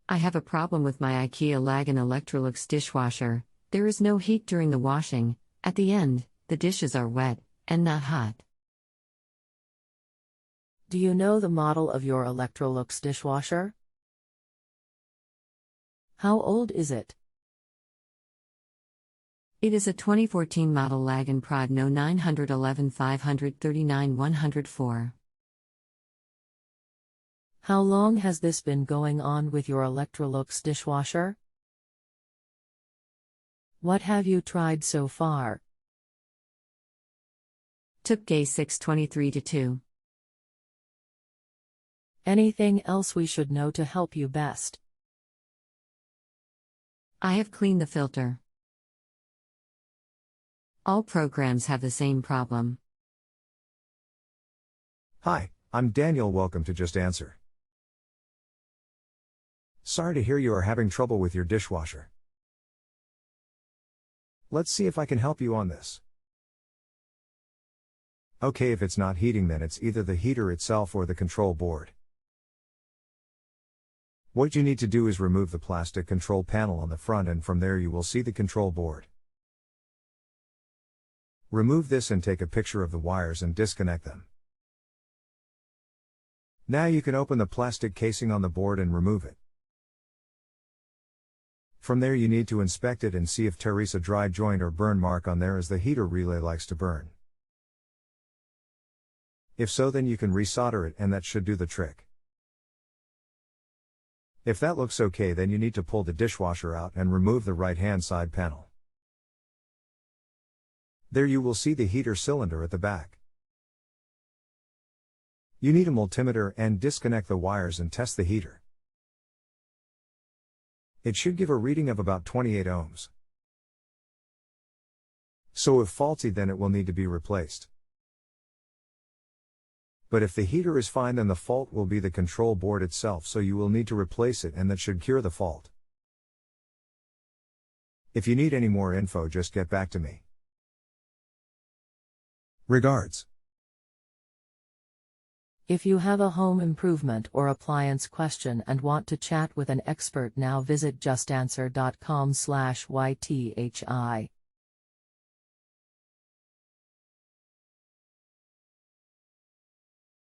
I have a problem with my Ikea Lagan Electrolux dishwasher. There is no heat during the washing. At the end, the dishes are wet and not hot. Do you know the model of your Electrolux dishwasher? How old is it? It is a 2014 model Lagan Prod No 911 539 104. How long has this been going on with your Electrolux dishwasher? What have you tried so far? Took Gay 623-2. Anything else we should know to help you best? I have cleaned the filter. All programs have the same problem. Hi, I'm Daniel. Welcome to Just Answer. Sorry to hear you are having trouble with your dishwasher. Let's see if I can help you on this. Okay, if it's not heating, then it's either the heater itself or the control board. What you need to do is remove the plastic control panel on the front, and from there you will see the control board. Remove this and take a picture of the wires and disconnect them. Now you can open the plastic casing on the board and remove it. From there you need to inspect it and see if there is a dry joint or burn mark on there, as the heater relay likes to burn. If so, then you can resolder it and that should do the trick. If that looks okay, then you need to pull the dishwasher out and remove the right hand side panel. There you will see the heater cylinder at the back. You need a multimeter and disconnect the wires and test the heater. It should give a reading of about 28 ohms. So if faulty, then it will need to be replaced. But if the heater is fine, then the fault will be the control board itself, so you will need to replace it, and that should cure the fault. If you need any more info, just get back to me. Regards. If you have a home improvement or appliance question and want to chat with an expert, now visit justanswer.com/ythi.